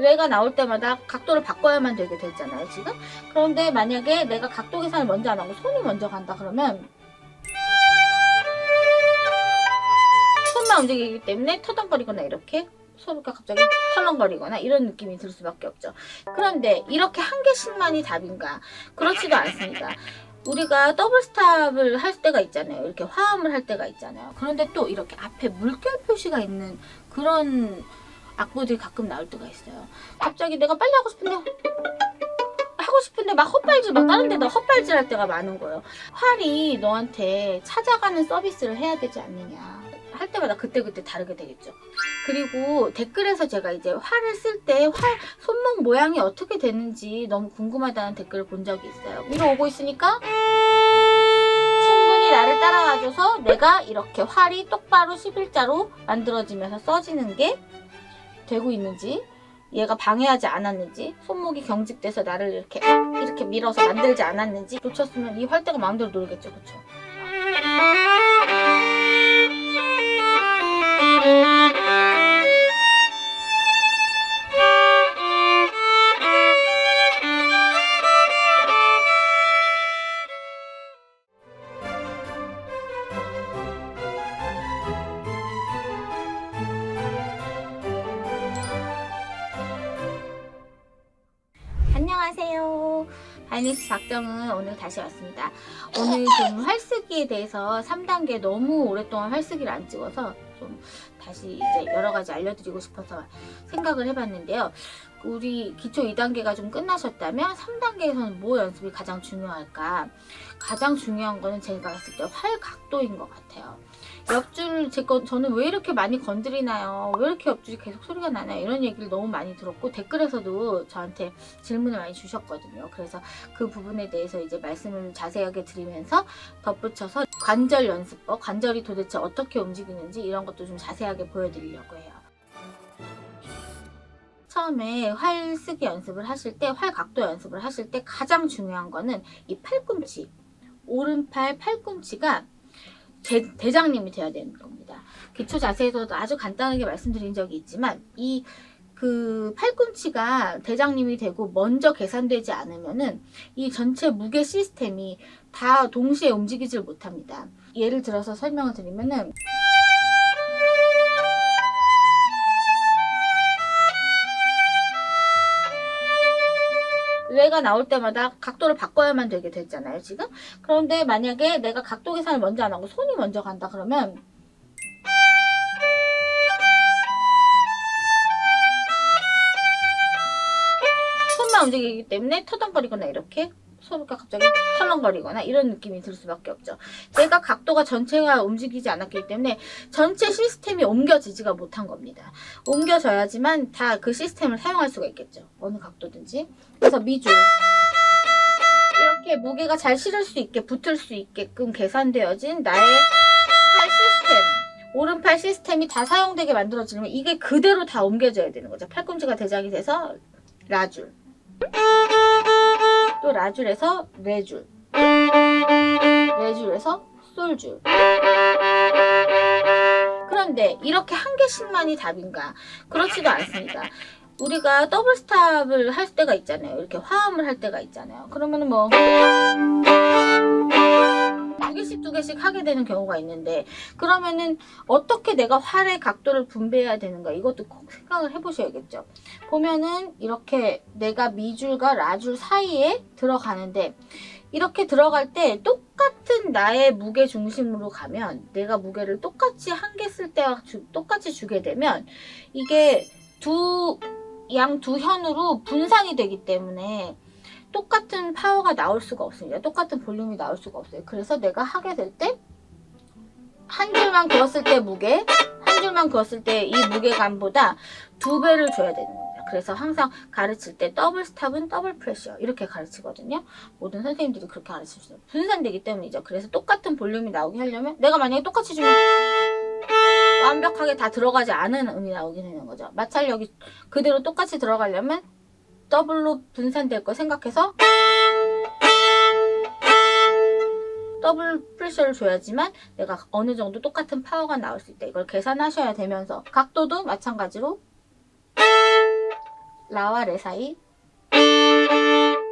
얘가 나올 때마다 각도를 바꿔야만 되게 되잖아요, 지금. 그런데 만약에 내가 각도 계산을 먼저 안 하고 손이 먼저 간다 그러면 손만 움직이기 때문에 터덩거리거나 이렇게 소리가 갑자기 털렁거리거나 이런 느낌이 들 수밖에 없죠. 그런데 이렇게 한 개씩만이 답인가? 그렇지도 않습니다. 우리가 더블 스탑을 할 때가 있잖아요. 이렇게 화음을 할 때가 있잖아요. 그런데 또 이렇게 앞에 물결 표시가 있는 그런 악보들이 가끔 나올 때가 있어요. 갑자기 내가 빨리 하고 싶은데 막 헛발질, 막 다른 데다 헛발질 할 때가 많은 거예요. 활이 너한테 찾아가는 서비스를 해야 되지 않느냐 할 때마다 그때그때 다르게 되겠죠. 그리고 댓글에서 제가 이제 활을 쓸 때 손목 모양이 어떻게 되는지 너무 궁금하다는 댓글을 본 적이 있어요. 위로 오고 있으니까 충분히 나를 따라와줘서 내가 이렇게 활이 똑바로 11자로 만들어지면서 써지는 게 되고 있는지, 얘가 방해하지 않았는지, 손목이 경직돼서 나를 이렇게 밀어서 만들지 않았는지 놓쳤으면 이 활대가 마음대로 놀겠죠. 그쵸? 안녕하세요. 바이니스 박정은 오늘 다시 왔습니다. 오늘 좀 활쓰기에 대해서 3단계 너무 오랫동안 활쓰기를 안 찍어서 좀 다시 이제 여러 가지 알려드리고 싶어서 생각을 해봤는데요. 우리 기초 2단계가 좀 끝나셨다면 3단계에서는 뭐 연습이 가장 중요할까? 가장 중요한 거는 제가 봤을 때 활 각도인 것 같아요. 옆줄 저는 왜 이렇게 많이 건드리나요? 왜 이렇게 옆줄이 계속 소리가 나나요? 이런 얘기를 너무 많이 들었고 댓글에서도 저한테 질문을 많이 주셨거든요. 그래서 그 부분에 대해서 이제 말씀을 자세하게 드리면서 덧붙여서 관절 연습법, 관절이 도대체 어떻게 움직이는지 이런 것도 좀 자세하게 보여드리려고 해요. 처음에 활 쓰기 연습을 하실 때, 활 각도 연습을 하실 때 가장 중요한 거는 이 팔꿈치, 오른팔 팔꿈치가 대장님이 돼야 되는 겁니다. 기초 자세에서도 아주 간단하게 말씀드린 적이 있지만 그 팔꿈치가 대장님이 되고 먼저 계산되지 않으면은 이 전체 무게 시스템이 다 동시에 움직이질 못합니다. 예를 들어서 설명을 드리면은 얘가 나올 때마다 각도를 바꿔야만 되게 됐잖아요, 지금. 그런데 만약에 내가 각도 계산을 먼저 안 하고 손이 먼저 간다 그러면 손만 움직이기 때문에 터덩거리거나 이렇게 소리가 갑자기 털렁거리거나 이런 느낌이 들 수밖에 없죠. 내가 각도가 전체가 움직이지 않았기 때문에 전체 시스템이 옮겨지지가 못한 겁니다. 옮겨져야지만 다 그 시스템을 사용할 수가 있겠죠. 어느 각도든지. 그래서 미줄 이렇게 무게가 잘 실을 수 있게 붙을 수 있게끔 계산되어진 나의 팔 시스템, 오른팔 시스템이 다 사용되게 만들어지려면 이게 그대로 다 옮겨져야 되는 거죠. 팔꿈치가 대장이 돼서 라줄, 또 라줄에서 레줄, 레줄에서 솔줄. 그런데 이렇게 한 개씩만이 답인가? 그렇지도 않습니다. 우리가 더블 스탑을 할 때가 있잖아요. 이렇게 화음을 할 때가 있잖아요. 그러면은 뭐 두 개씩 하게 되는 경우가 있는데, 그러면은 어떻게 내가 활의 각도를 분배해야 되는가, 이것도 꼭 생각을 해보셔야겠죠. 보면은 이렇게 내가 미줄과 라줄 사이에 들어가는데, 이렇게 들어갈 때 똑같은 나의 무게 중심으로 가면, 내가 무게를 똑같이 한 개 쓸 때와 똑같이 주게 되면 이게 두 현으로 분산이 되기 때문에 똑같은 파워가 나올 수가 없습니다. 똑같은 볼륨이 나올 수가 없어요. 그래서 내가 하게 될 때 한 줄만 그었을 때 무게, 한 줄만 그었을 때 이 무게감보다 2배를 줘야 되는 겁니다. 그래서 항상 가르칠 때 더블 스탑은 더블 프레셔 이렇게 가르치거든요. 모든 선생님들이 그렇게 가르치시죠. 분산되기 때문이죠. 그래서 똑같은 볼륨이 나오게 하려면 내가 만약에 똑같이 주면 완벽하게 다 들어가지 않은 음이 나오게 되는 거죠. 마찰력이 그대로 똑같이 들어가려면 더블로 분산될 거 생각해서 더블 프레셔를 줘야지만 내가 어느 정도 똑같은 파워가 나올 수 있다. 이걸 계산하셔야 되면서 각도도 마찬가지로 라와 레 사이,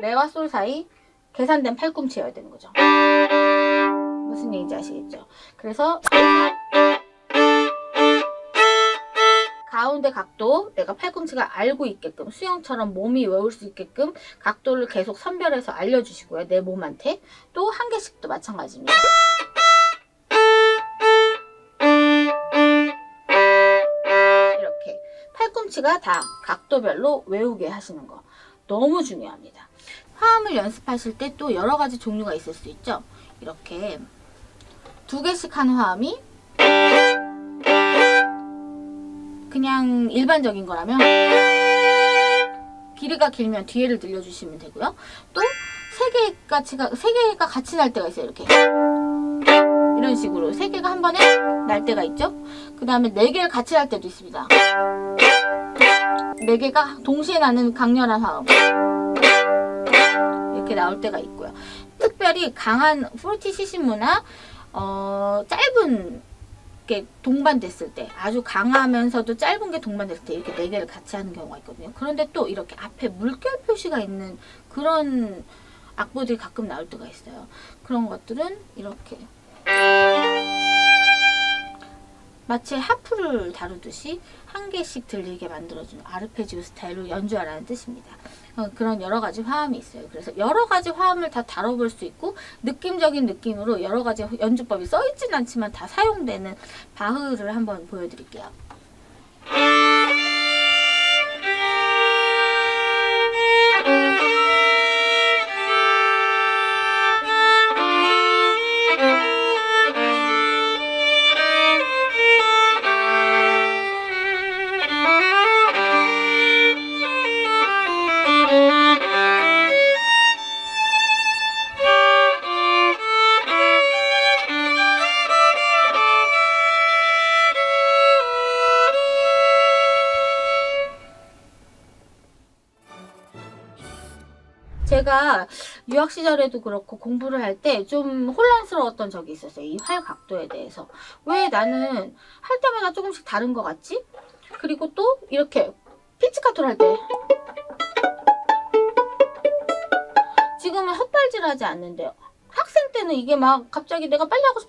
레와 솔 사이 계산된 팔꿈치여야 되는 거죠. 무슨 얘기인지 아시겠죠? 그래서 가운데 각도 내가 팔꿈치가 알고 있게끔 수영처럼 몸이 외울 수 있게끔 각도를 계속 선별해서 알려주시고요. 내 몸한테. 또 한 개씩도 마찬가지입니다. 이렇게 팔꿈치가 다 각도별로 외우게 하시는 거 너무 중요합니다. 화음을 연습하실 때 또 여러 가지 종류가 있을 수 있죠. 이렇게 2개씩 하는 화음이 그냥 일반적인 거라면 길이가 길면 뒤에를 늘려주시면 되고요. 또 3개가 같이 날 때가 있어요. 이렇게 이런 식으로 3개가 한 번에 날 때가 있죠. 그 다음에 4개를 같이 날 때도 있습니다. 4개가 동시에 나는 강렬한 화음 이렇게 나올 때가 있고요. 특별히 강한 프로티 시신무나 짧은 게 동반됐을 때, 아주 강하면서도 짧은 게 동반됐을 때 이렇게 4개를 같이 하는 경우가 있거든요. 그런데 또 이렇게 앞에 물결 표시가 있는 그런 악보들이 가끔 나올 때가 있어요. 그런 것들은 이렇게 마치 하프를 다루듯이 한 개씩 들리게 만들어주는 아르페지오 스타일로 연주하라는 뜻입니다. 그런 여러 가지 화음이 있어요. 그래서 여러 가지 화음을 다 다뤄볼 수 있고 느낌적인 느낌으로 여러 가지 연주법이 써있진 않지만 다 사용되는 바흐를 한번 보여드릴게요. 제가 유학 시절에도 그렇고 공부를 할 때 좀 혼란스러웠던 적이 있었어요. 이 활 각도에 대해서. 왜 나는 할 때마다 조금씩 다른 것 같지? 그리고 또 이렇게 피치카토를 할 때 지금은 헛발질하지 않는데요. 학생 때는 이게 막 갑자기 내가 빨리 하고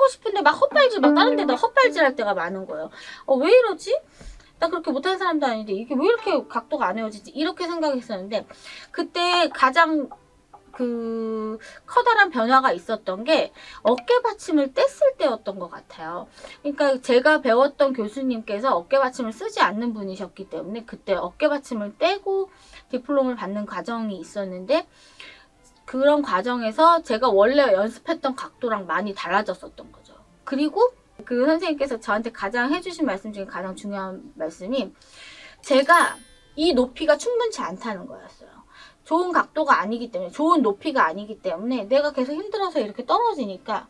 싶은데 막 헛발질 막 다른 데다 헛발질 할 때가 많은 거예요. 왜 이러지? 나 그렇게 못하는 사람도 아닌데 이게 왜 이렇게 각도가 안 외워지지? 이렇게 생각했었는데 그때 가장 커다란 변화가 있었던 게 어깨 받침을 뗐을 때였던 것 같아요. 그러니까 제가 배웠던 교수님께서 어깨 받침을 쓰지 않는 분이셨기 때문에 그때 어깨 받침을 떼고 디플롬을 받는 과정이 있었는데 그런 과정에서 제가 원래 연습했던 각도랑 많이 달라졌었던 거죠. 그리고 그 선생님께서 저한테 가장 해주신 말씀 중에 가장 중요한 말씀이 제가 이 높이가 충분치 않다는 거였어요. 좋은 각도가 아니기 때문에, 좋은 높이가 아니기 때문에 내가 계속 힘들어서 이렇게 떨어지니까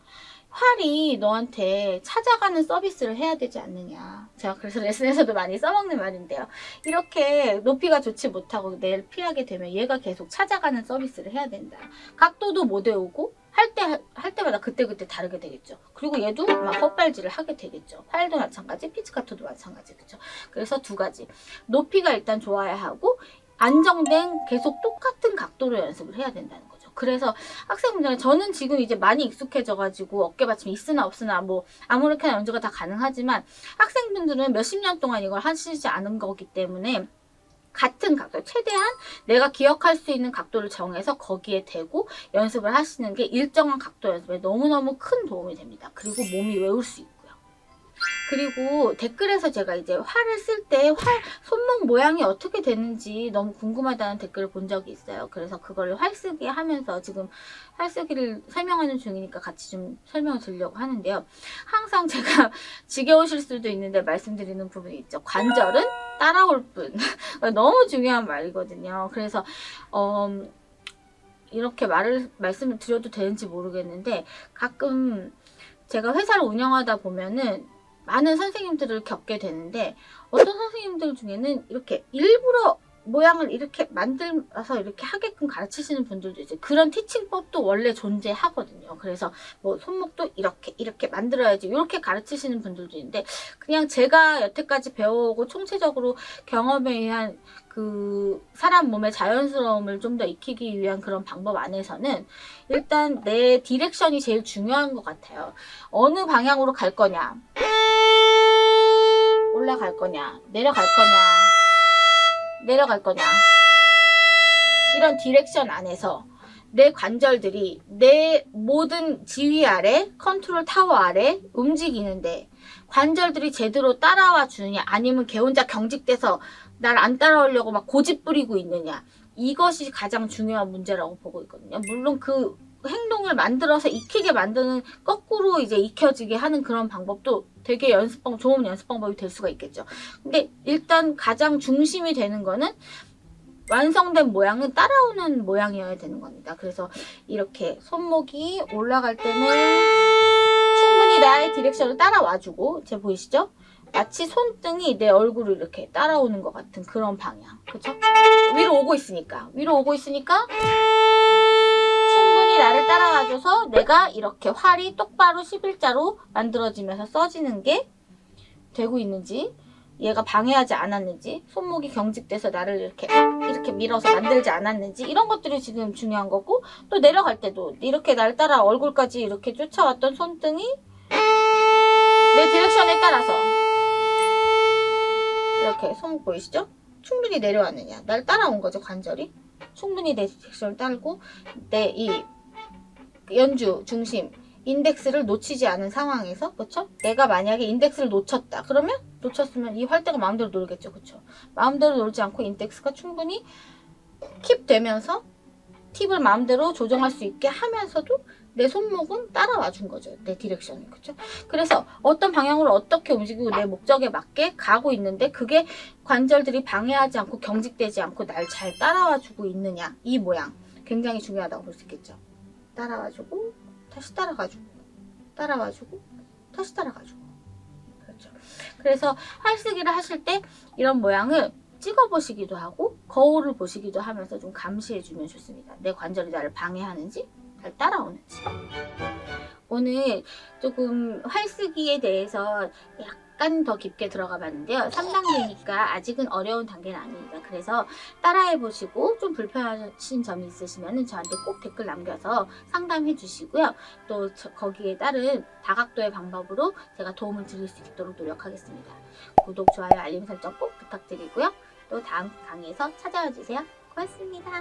활이 너한테 찾아가는 서비스를 해야 되지 않느냐. 제가 그래서 레슨에서도 많이 써먹는 말인데요. 이렇게 높이가 좋지 못하고 내를 피하게 되면 얘가 계속 찾아가는 서비스를 해야 된다. 각도도 못 외우고 할 때마다 그때그때 다르게 되겠죠. 그리고 얘도 막 헛발질을 하게 되겠죠. 활도 마찬가지, 피치카토도 마찬가지. 그렇죠? 그래서 2가지. 높이가 일단 좋아야 하고 안정된 계속 똑같은 각도로 연습을 해야 된다는 거죠. 그래서 학생분들은 저는 지금 이제 많이 익숙해져가지고 어깨받침이 있으나 없으나 뭐 아무렇게나 연주가 다 가능하지만 학생분들은 몇십 년 동안 이걸 하시지 않은 거기 때문에 같은 각도, 최대한 내가 기억할 수 있는 각도를 정해서 거기에 대고 연습을 하시는 게 일정한 각도 연습에 너무너무 큰 도움이 됩니다. 그리고 몸이 외울 수 있고요. 그리고 댓글에서 제가 이제 활을 쓸 때 손목 모양이 어떻게 되는지 너무 궁금하다는 댓글을 본 적이 있어요. 그래서 그걸 활쓰기 하면서 지금 활쓰기를 설명하는 중이니까 같이 좀 설명을 드리려고 하는데요. 항상 제가 지겨우실 수도 있는데 말씀드리는 부분이 있죠. 관절은 따라올 뿐. 너무 중요한 말이거든요. 그래서 이렇게 말씀을 드려도 되는지 모르겠는데 가끔 제가 회사를 운영하다 보면은 많은 선생님들을 겪게 되는데 어떤 선생님들 중에는 이렇게 일부러 모양을 이렇게 만들어서 이렇게 하게끔 가르치시는 분들도 이제 그런 티칭법도 원래 존재하거든요. 그래서 뭐 손목도 이렇게 만들어야지 이렇게 가르치시는 분들도 있는데, 그냥 제가 여태까지 배워오고 총체적으로 경험에 의한 그 사람 몸의 자연스러움을 좀 더 익히기 위한 그런 방법 안에서는 일단 내 디렉션이 제일 중요한 것 같아요. 어느 방향으로 갈 거냐, 올라갈 거냐, 내려갈 거냐, 이런 디렉션 안에서 내 관절들이 내 모든 지휘 아래, 컨트롤 타워 아래 움직이는데 관절들이 제대로 따라와 주느냐, 아니면 걔 혼자 경직돼서 날 안 따라오려고 막 고집 부리고 있느냐, 이것이 가장 중요한 문제라고 보고 있거든요. 물론 그 행동을 만들어서 익히게 만드는, 거꾸로 이제 익혀지게 하는 그런 방법도 되게 좋은 연습 방법이 될 수가 있겠죠. 근데 일단 가장 중심이 되는 거는 완성된 모양은 따라오는 모양이어야 되는 겁니다. 그래서 이렇게 손목이 올라갈 때는 충분히 나의 디렉션을 따라와주고, 제 보이시죠? 마치 손등이 내 얼굴을 이렇게 따라오는 것 같은 그런 방향. 그쵸? 위로 오고 있으니까 충분히 나를 따라와줘서 내가 이렇게 활이 똑바로 11자로 만들어지면서 써지는 게 되고 있는지, 얘가 방해하지 않았는지, 손목이 경직돼서 나를 이렇게 밀어서 만들지 않았는지, 이런 것들이 지금 중요한 거고, 또 내려갈 때도 이렇게 날 따라 얼굴까지 이렇게 쫓아왔던 손등이 내 디렉션에 따라서 이렇게, 손목 보이시죠? 충분히 내려왔느냐, 날 따라온 거죠. 관절이 충분히 내 디렉션을 따르고 내 이 연주 중심 인덱스를 놓치지 않은 상황에서, 그쵸? 내가 만약에 인덱스를 놓쳤으면 이 활대가 마음대로 놀겠죠. 그쵸? 마음대로 놀지 않고 인덱스가 충분히 킵되면서 팁을 마음대로 조정할 수 있게 하면서도 내 손목은 따라와 준 거죠. 내 디렉션을. 그쵸? 그래서 어떤 방향으로 어떻게 움직이고 내 목적에 맞게 가고 있는데, 그게 관절들이 방해하지 않고 경직되지 않고 날 잘 따라와 주고 있느냐, 이 모양 굉장히 중요하다고 볼 수 있겠죠. 따라와주고 다시 따라가주고, 따라와주고 다시 따라가주고. 그렇죠. 그래서 활쓰기를 하실 때 이런 모양을 찍어 보시기도 하고 거울을 보시기도 하면서 좀 감시해 주면 좋습니다. 내 관절이 나를 방해하는지, 잘 따라오는지. 오늘 조금 활쓰기에 대해서 약간 더 깊게 들어가 봤는데요. 3단계니까 아직은 어려운 단계는 아닙니다. 그래서 따라해 보시고 좀 불편하신 점이 있으시면 저한테 꼭 댓글 남겨서 상담해 주시고요. 또 거기에 따른 다각도의 방법으로 제가 도움을 드릴 수 있도록 노력하겠습니다. 구독, 좋아요, 알림 설정 꼭 부탁드리고요. 또 다음 강의에서 찾아와 주세요. 고맙습니다.